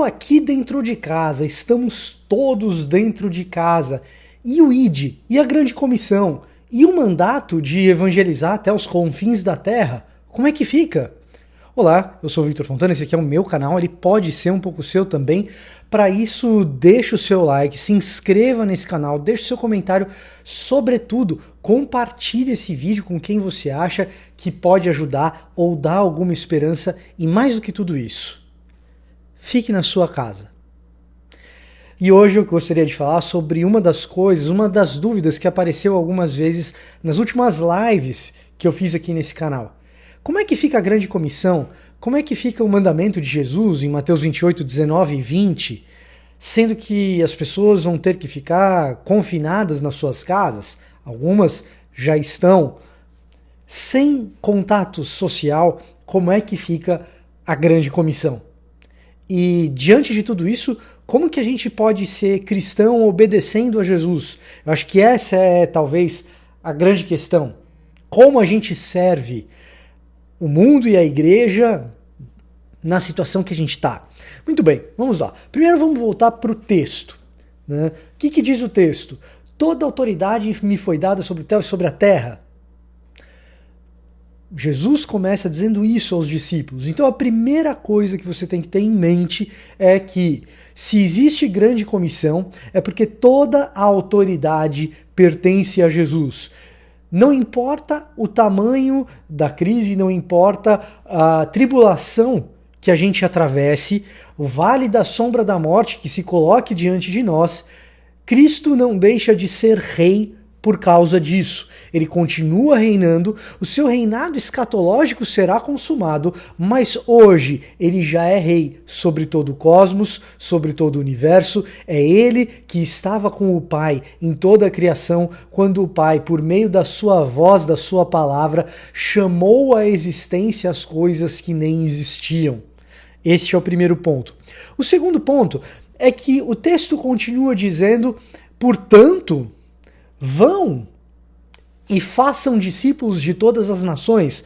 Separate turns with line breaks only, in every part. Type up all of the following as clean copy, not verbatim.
aqui dentro de casa, estamos todos dentro de casa. E o ID? E a grande comissão? E o mandato de evangelizar até os confins da terra? Como é que fica? Olá, eu sou o Victor Fontana, esse aqui é o meu canal, ele pode ser um pouco seu também. Para isso, deixa o seu like, se inscreva nesse canal, deixa o seu comentário, sobretudo, compartilhe esse vídeo com quem você acha que pode ajudar ou dar alguma esperança e mais do que tudo isso, fique na sua casa. E hoje eu gostaria de falar sobre uma das coisas, uma das dúvidas que apareceu algumas vezes nas últimas lives que eu fiz aqui nesse canal. Como é que fica a grande comissão? Como é que fica o mandamento de Jesus em Mateus 28, 19 e 20? Sendo que as pessoas vão ter que ficar confinadas nas suas casas, algumas já estão sem contato social, como é que fica a grande comissão? E diante de tudo isso, como que a gente pode ser cristão obedecendo a Jesus? Eu acho que essa é talvez a grande questão. Como a gente serve o mundo e a igreja na situação que a gente está. Muito bem, vamos lá. Primeiro vamos voltar para o texto. Né? O que diz o texto? Toda autoridade me foi dada sobre o céu e sobre a terra. Jesus começa dizendo isso aos discípulos. Então a primeira coisa que você tem que ter em mente é que se existe grande comissão é porque toda a autoridade pertence a Jesus. Não importa o tamanho da crise, não importa a tribulação que a gente atravesse, o vale da sombra da morte que se coloque diante de nós, Cristo não deixa de ser rei por causa disso. Ele continua reinando, o seu reinado escatológico será consumado, mas hoje ele já é rei sobre todo o cosmos, sobre todo o universo. É ele que estava com o Pai em toda a criação, quando o Pai, por meio da sua voz, da sua palavra, chamou à existência as coisas que nem existiam. Este é o primeiro ponto. O segundo ponto é que o texto continua dizendo, portanto, vão e façam discípulos de todas as nações,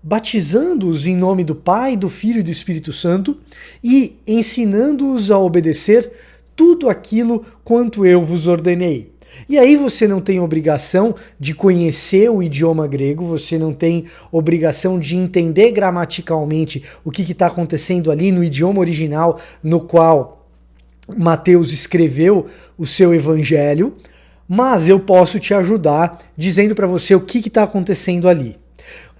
batizando-os em nome do Pai, do Filho e do Espírito Santo e ensinando-os a obedecer tudo aquilo quanto eu vos ordenei. E aí você não tem obrigação de conhecer o idioma grego, você não tem obrigação de entender gramaticalmente o que está acontecendo ali no idioma original no qual Mateus escreveu o seu evangelho, mas eu posso te ajudar dizendo para você o que está acontecendo ali.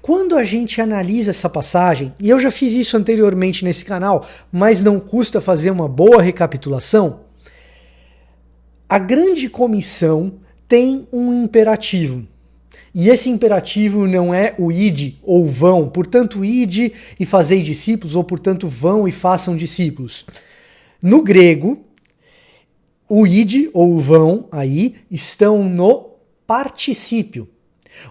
Quando a gente analisa essa passagem, e eu já fiz isso anteriormente nesse canal, mas não custa fazer uma boa recapitulação, a grande comissão tem um imperativo. E esse imperativo não é o ide ou vão, portanto ide e fazei discípulos, ou portanto vão e façam discípulos. No grego, o ide ou o vão aí estão no particípio.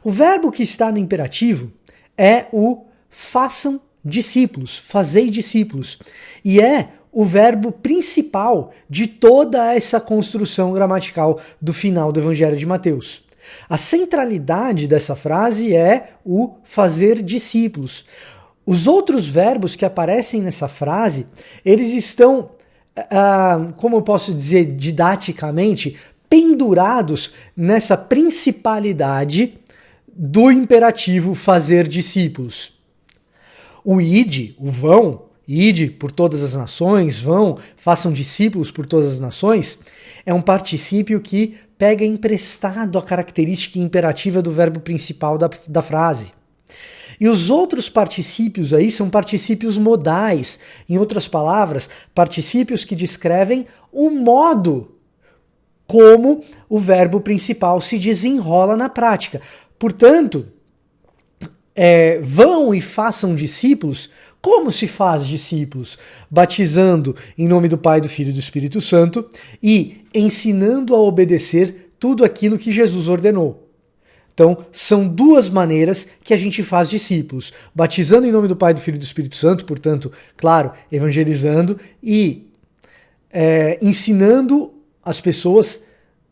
O verbo que está no imperativo é o façam discípulos, fazei discípulos. E é o verbo principal de toda essa construção gramatical do final do Evangelho de Mateus. A centralidade dessa frase é o fazer discípulos. Os outros verbos que aparecem nessa frase, eles estão como eu posso dizer didaticamente, pendurados nessa principalidade do imperativo fazer discípulos. O ide, o vão, ide por todas as nações, vão, façam discípulos por todas as nações, é um particípio que pega emprestado a característica imperativa do verbo principal da frase. E os outros particípios aí são particípios modais, em outras palavras, particípios que descrevem o modo como o verbo principal se desenrola na prática. Portanto, vão e façam discípulos. Como se faz discípulos? Batizando em nome do Pai, do Filho e do Espírito Santo e ensinando a obedecer tudo aquilo que Jesus ordenou. Então, são duas maneiras que a gente faz discípulos. Batizando em nome do Pai, do Filho e do Espírito Santo, portanto, claro, evangelizando e ensinando as pessoas,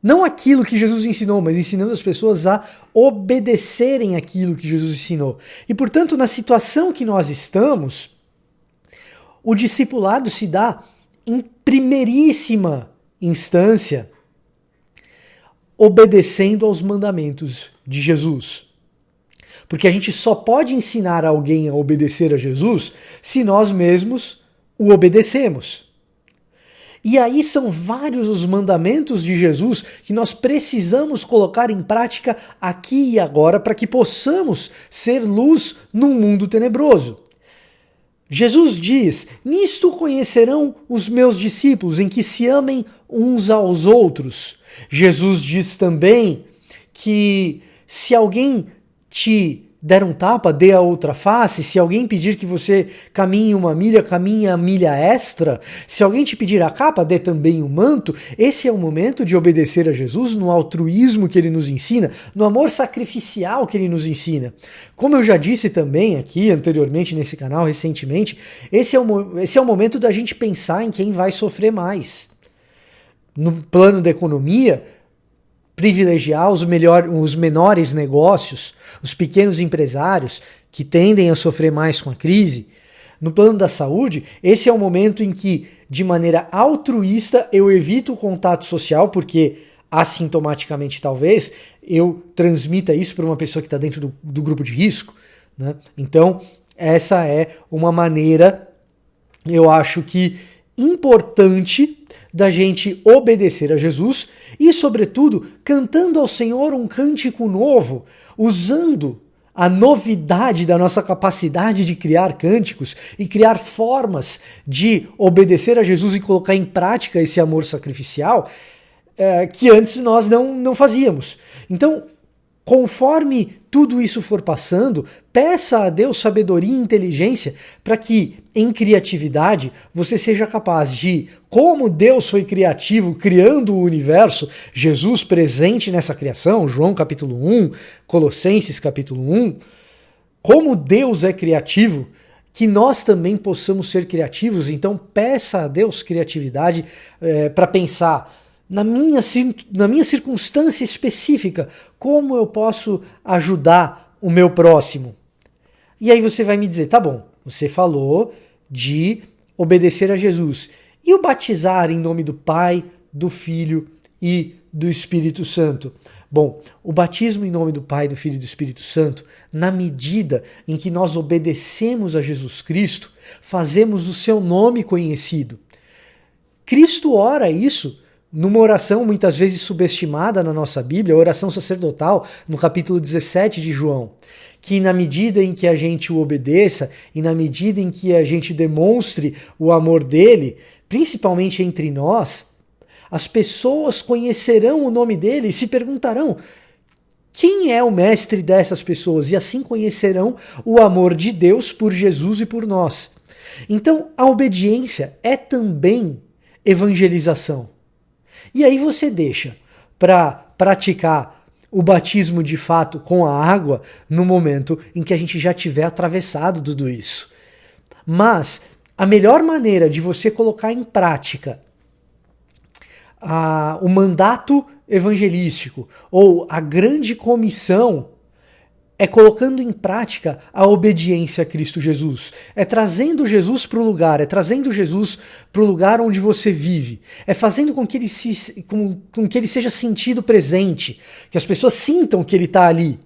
não aquilo que Jesus ensinou, mas ensinando as pessoas a obedecerem aquilo que Jesus ensinou. E, portanto, na situação que nós estamos, o discipulado se dá em primeiríssima instância, obedecendo aos mandamentos de Jesus. Porque a gente só pode ensinar alguém a obedecer a Jesus se nós mesmos o obedecemos. E aí são vários os mandamentos de Jesus que nós precisamos colocar em prática aqui e agora para que possamos ser luz num mundo tenebroso. Jesus diz: nisto conhecerão os meus discípulos, em que se amem uns aos outros. Jesus diz também que se alguém te der um tapa, dê a outra face. Se alguém pedir que você caminhe uma milha, caminhe a milha extra. Se alguém te pedir a capa, dê também o manto. Esse é o momento de obedecer a Jesus no altruísmo que ele nos ensina, no amor sacrificial que ele nos ensina. Como eu já disse também aqui anteriormente nesse canal, recentemente, esse é o momento da gente pensar em quem vai sofrer mais. No plano da economia, privilegiar os menores negócios, os pequenos empresários que tendem a sofrer mais com a crise. No plano da saúde, esse é o momento em que, de maneira altruísta, eu evito o contato social, porque assintomaticamente talvez eu transmita isso para uma pessoa que está dentro do grupo de risco, né? Então, essa é uma maneira, eu acho que importante da gente obedecer a Jesus e, sobretudo, cantando ao Senhor um cântico novo, usando a novidade da nossa capacidade de criar cânticos e criar formas de obedecer a Jesus e colocar em prática esse amor sacrificial que antes nós não fazíamos. Então, conforme tudo isso for passando, peça a Deus sabedoria e inteligência para que, em criatividade, você seja capaz de, como Deus foi criativo criando o universo, Jesus presente nessa criação, João capítulo 1, Colossenses capítulo 1, como Deus é criativo, que nós também possamos ser criativos. Então peça a Deus criatividade para pensar na minha circunstância específica, como eu posso ajudar o meu próximo. E aí você vai me dizer, tá bom, você falou de obedecer a Jesus. E o batizar em nome do Pai, do Filho e do Espírito Santo? Bom, o batismo em nome do Pai, do Filho e do Espírito Santo, na medida em que nós obedecemos a Jesus Cristo, fazemos o seu nome conhecido. Cristo ora isso numa oração muitas vezes subestimada na nossa Bíblia, a oração sacerdotal, no capítulo 17 de João, que na medida em que a gente o obedeça e na medida em que a gente demonstre o amor dele, principalmente entre nós, as pessoas conhecerão o nome dele e se perguntarão: quem é o mestre dessas pessoas? E assim conhecerão o amor de Deus por Jesus e por nós. Então, a obediência é também evangelização. E aí você deixa para praticar o batismo de fato com a água no momento em que a gente já tiver atravessado tudo isso. Mas a melhor maneira de você colocar em prática o mandato evangelístico ou a grande comissão é colocando em prática a obediência a Cristo Jesus. É trazendo Jesus para o lugar, é trazendo Jesus para o lugar onde você vive. É fazendo com que ele seja sentido presente, que as pessoas sintam que ele está ali.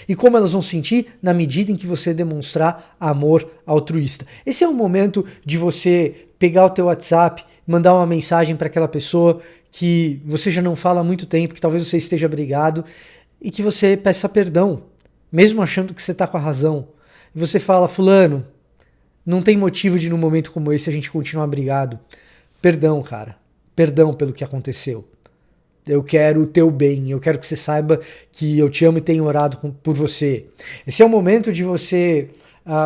E como elas vão sentir? Na medida em que você demonstrar amor altruísta. Esse é o momento de você pegar o teu WhatsApp, mandar uma mensagem para aquela pessoa que você já não fala há muito tempo, que talvez você esteja brigado, e que você peça perdão, mesmo achando que você está com a razão. E você fala: fulano, não tem motivo de num momento como esse a gente continuar brigado. Perdão, cara. Perdão pelo que aconteceu. Eu quero o teu bem. Eu quero que você saiba que eu te amo e tenho orado por você. Esse é o momento de você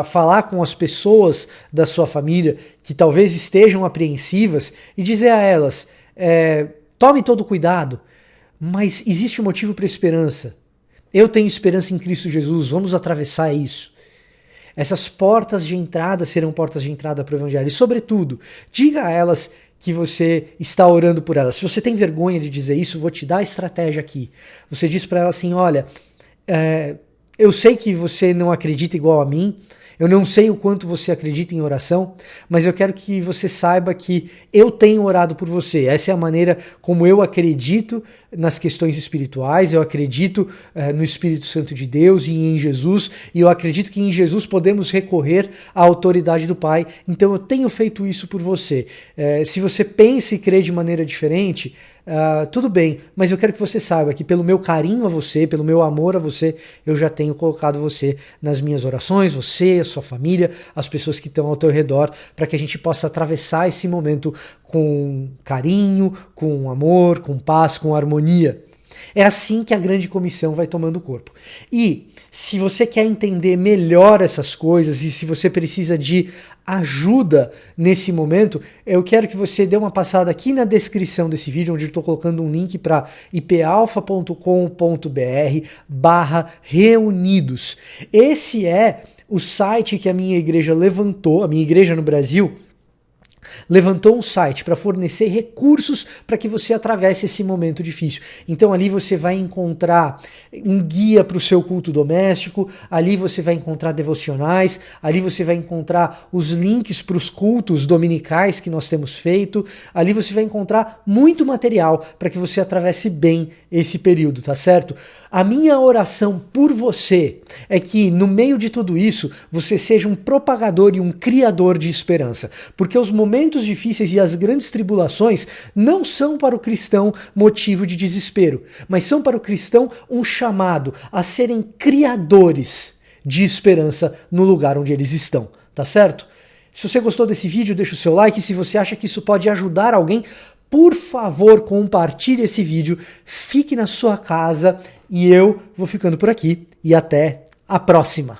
falar com as pessoas da sua família que talvez estejam apreensivas e dizer a elas: tome todo cuidado, mas existe um motivo para esperança. Eu tenho esperança em Cristo Jesus, vamos atravessar isso. Essas portas de entrada serão portas de entrada para o Evangelho. E, sobretudo, diga a elas que você está orando por elas. Se você tem vergonha de dizer isso, vou te dar a estratégia aqui. Você diz para elas assim: olha, eu sei que você não acredita igual a mim, Eu não sei o quanto você acredita em oração, mas eu quero que você saiba que eu tenho orado por você. Essa é a maneira como eu acredito nas questões espirituais, eu acredito no Espírito Santo de Deus e em Jesus, e eu acredito que em Jesus podemos recorrer à autoridade do Pai. Então eu tenho feito isso por você. Se você pensa e crê de maneira diferente, tudo bem, mas eu quero que você saiba que pelo meu carinho a você, pelo meu amor a você, eu já tenho colocado você nas minhas orações, você, a sua família, as pessoas que estão ao teu redor, para que a gente possa atravessar esse momento com carinho, com amor, com paz, com harmonia. É assim que a grande comissão vai tomando corpo. E se você quer entender melhor essas coisas e se você precisa de ajuda nesse momento, eu quero que você dê uma passada aqui na descrição desse vídeo, onde eu estou colocando um link para ipalfa.com.br/reunidos. Esse é o site que a minha igreja levantou, a minha igreja no Brasil, levantou um site para fornecer recursos para que você atravesse esse momento difícil. Então ali você vai encontrar um guia para o seu culto doméstico, ali você vai encontrar devocionais, ali você vai encontrar os links para os cultos dominicais que nós temos feito, ali você vai encontrar muito material para que você atravesse bem esse período, tá certo? A minha oração por você é que no meio de tudo isso você seja um propagador e um criador de esperança, porque os momentos difíceis e as grandes tribulações não são para o cristão motivo de desespero, mas são para o cristão um chamado a serem criadores de esperança no lugar onde eles estão, tá certo? Se você gostou desse vídeo, deixa o seu like. Se você acha que isso pode ajudar alguém, por favor, compartilhe esse vídeo, fique na sua casa e eu vou ficando por aqui e até a próxima.